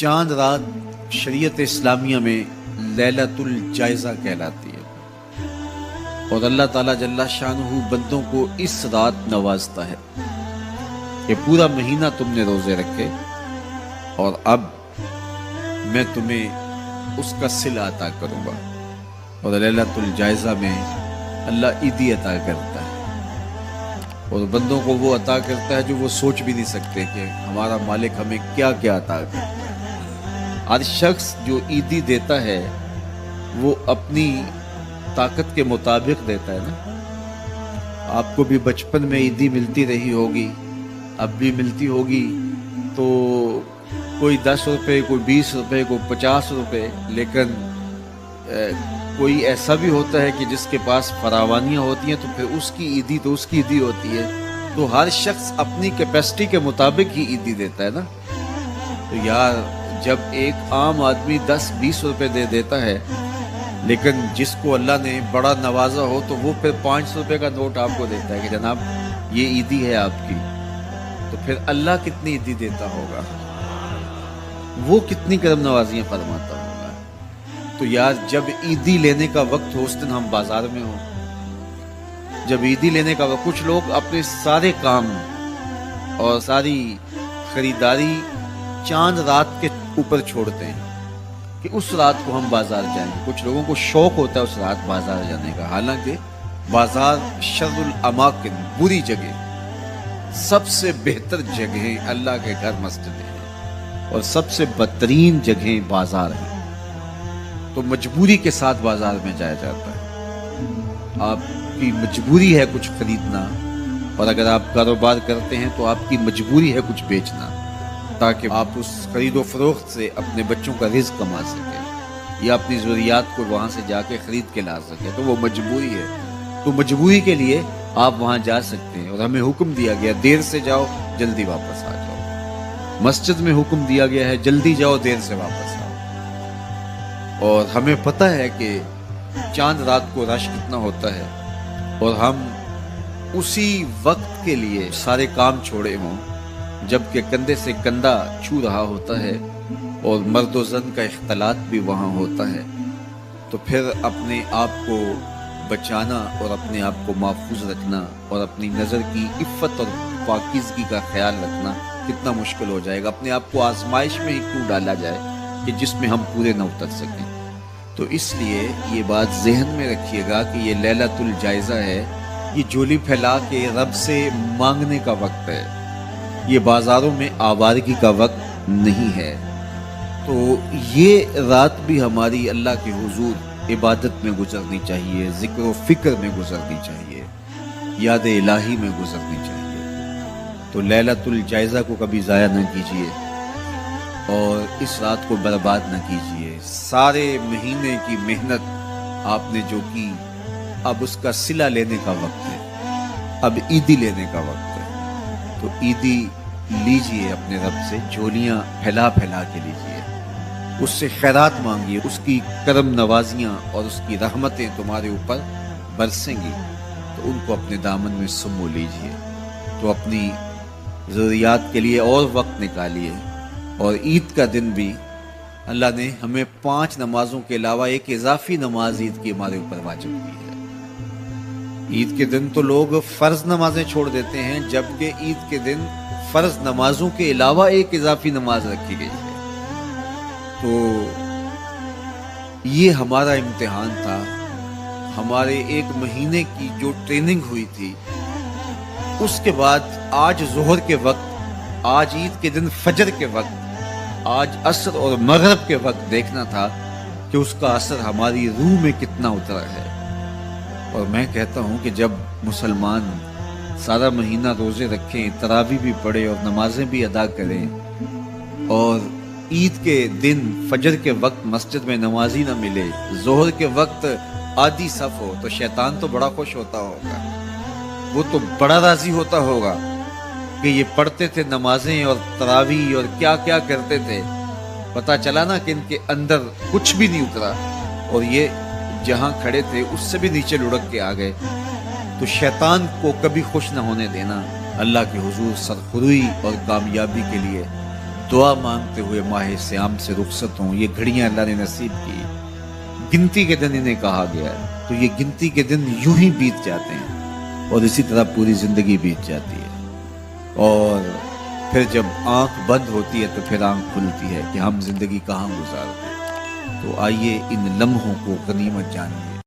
चांद रात शरीयत इस्लामिया में लैलतुल जायज़ा कहलाती है और अल्लाह ताला जल्ला शानहू बंदों को इस रात नवाजता है कि पूरा महीना तुमने रोजे रखे और अब मैं तुम्हें उसका सिला अता करूँगा। और लैलतुल जायज़ा में अल्लाह ईदी अता करता है और बंदों को वो अता करता है जो वो सोच भी नहीं सकते कि हमारा मालिक हमें क्या क्या अता करता है। हर शख्स जो ईदी देता है वो अपनी ताकत के मुताबिक देता है ना। आपको भी बचपन में ईदी मिलती रही होगी, अब भी मिलती होगी, तो कोई 10 रुपये, कोई 20 रुपये, कोई 50 रुपये, लेकिन कोई ऐसा भी होता है कि जिसके पास फरावानियाँ होती हैं तो फिर उसकी ईदी तो उसकी ईदी होती है। तो हर शख्स अपनी कैपेसिटी के मुताबिक ही ईदी देता है ना। तो यार जब एक आम आदमी 10-20 रुपए दे देता है, लेकिन जिसको अल्लाह ने बड़ा नवाजा हो तो वो फिर 5 रुपए का नोट आपको देता है कि जनाब ये ईदी है आपकी, तो फिर अल्लाह कितनी ईदी देता होगा, वो कितनी करम नवाजियाँ फरमाता होगा। तो यार जब ईदी लेने का वक्त हो उस दिन हम बाजार में हो, जब ईदी लेने का वक्त, कुछ लोग अपने सारे काम और सारी खरीदारी चांद रात के ऊपर छोड़ते हैं कि उस रात को हम बाजार जाएंगे। कुछ लोगों को शौक होता है उस रात बाजार जाने का, हालांकि बाजार शर्रुल अमाकिन, बुरी जगह, सबसे बेहतर जगह अल्लाह के घर मस्जिद है और सबसे बदतरीन जगह बाजार है। तो मजबूरी के साथ बाजार में जाया जाता है। आपकी मजबूरी है कुछ खरीदना, और अगर आप कारोबार करते हैं तो आपकी मजबूरी है कुछ बेचना, ताकि आप उस खरीदो फरोख्त से अपने बच्चों का रिज़्क कमा सकें या अपनी ज़रूरियात को वहाँ से जाके ख़रीद के ला सकें। तो वो मजबूरी है। तो मजबूरी के लिए आप वहाँ जा सकते हैं और हमें हुक्म दिया गया देर से जाओ जल्दी वापस आ जाओ। मस्जिद में हुक्म दिया गया है जल्दी जाओ देर से वापस आओ। और हमें पता है कि चांद रात को रश कितना होता है और हम उसी वक्त के लिए सारे काम छोड़े हों जबकि कंधे से कंधा छू रहा होता है और मर्द व ज़न का इख्तलात भी वहाँ होता है। तो फिर अपने आप को बचाना और अपने आप को महफूज रखना और अपनी नज़र की इफ़्फ़त और पाकीज़गी का ख्याल रखना कितना मुश्किल हो जाएगा। अपने आप को आजमाइश में ही क्यों डाला जाए कि जिसमें हम पूरे न उतर सकें। तो इसलिए ये बात जहन में रखिएगा कि ये लैलतुल जायज़ा है, ये झोली फैला के रब से मांगने का वक्त है, ये बाजारों में आवारगी का वक्त नहीं है। तो ये रात भी हमारी अल्लाह के हुजूर इबादत में गुजरनी चाहिए, जिक्र व फिक्र में गुजरनी चाहिए, याद इलाही में गुजरनी चाहिए। तो लैलतुल जायज़ा को कभी ज़ाया न कीजिए और इस रात को बर्बाद न कीजिए। सारे महीने की मेहनत आपने जो की, अब उसका सिला लेने का वक्त है, अब ईदी लेने का वक्त है। तो ईदी लीजिए अपने रब से, झोलियाँ फैला फैला के लीजिए, उससे खैरात मांगिए, उसकी करम नवाजियाँ और उसकी रहमतें तुम्हारे ऊपर बरसेंगी, तो उनको अपने दामन में सुमो लीजिए। तो अपनी ज़रूरियात के लिए और वक्त निकालिए। और ईद का दिन भी अल्लाह ने हमें 5 नमाजों के अलावा एक इजाफी नमाज ईद की हमारे ऊपर वाजिब की है। ईद के दिन तो लोग फ़र्ज नमाजें छोड़ देते हैं, जबकि ईद के दिन फ़र्ज नमाजों के अलावा एक इजाफी नमाज रखी गई है। तो ये हमारा इम्तिहान था, हमारे 1 महीने की जो ट्रेनिंग हुई थी, उसके बाद आज ज़ोहर के वक्त, आज ईद के दिन फजर के वक्त, आज असर और मगरिब के वक्त देखना था कि उसका असर हमारी रूह में कितना उतरा है। और मैं कहता हूँ कि जब मुसलमान सारा महीना रोज़े रखें, तरावी भी पढ़े और नमाजें भी अदा करें, और ईद के दिन फजर के वक्त मस्जिद में नमाजी ना मिले, ज़ोहर के वक्त आधी सफ़ हो, तो शैतान तो बड़ा खुश होता होगा, वो तो बड़ा राज़ी होता होगा कि ये पढ़ते थे नमाजें और तरावी और क्या क्या करते थे। पता चला ना कि इनके अंदर कुछ भी नहीं उतरा और ये जहाँ खड़े थे उससे भी नीचे लुढ़क के आ गए। तो शैतान को कभी खुश न होने देना, अल्लाह के हुजूर सरखुरुई और कामयाबी के लिए دعا مانگتے ہوئے ماہ سیام سے رخصت ہوں. یہ گھڑیاں اللہ نے نصیب کی. گنتی کے دن انہیں کہا گیا ہے. تو یہ گنتی کے دن یوں ہی بیت جاتے ہیں اور اسی طرح پوری زندگی بیت جاتی ہے. اور پھر جب آنکھ بند ہوتی ہے تو پھر آنکھ کھلتی ہے کہ ہم زندگی کہاں گزارتے. تو آئیے ان لمحوں کو غنیمت جانیے.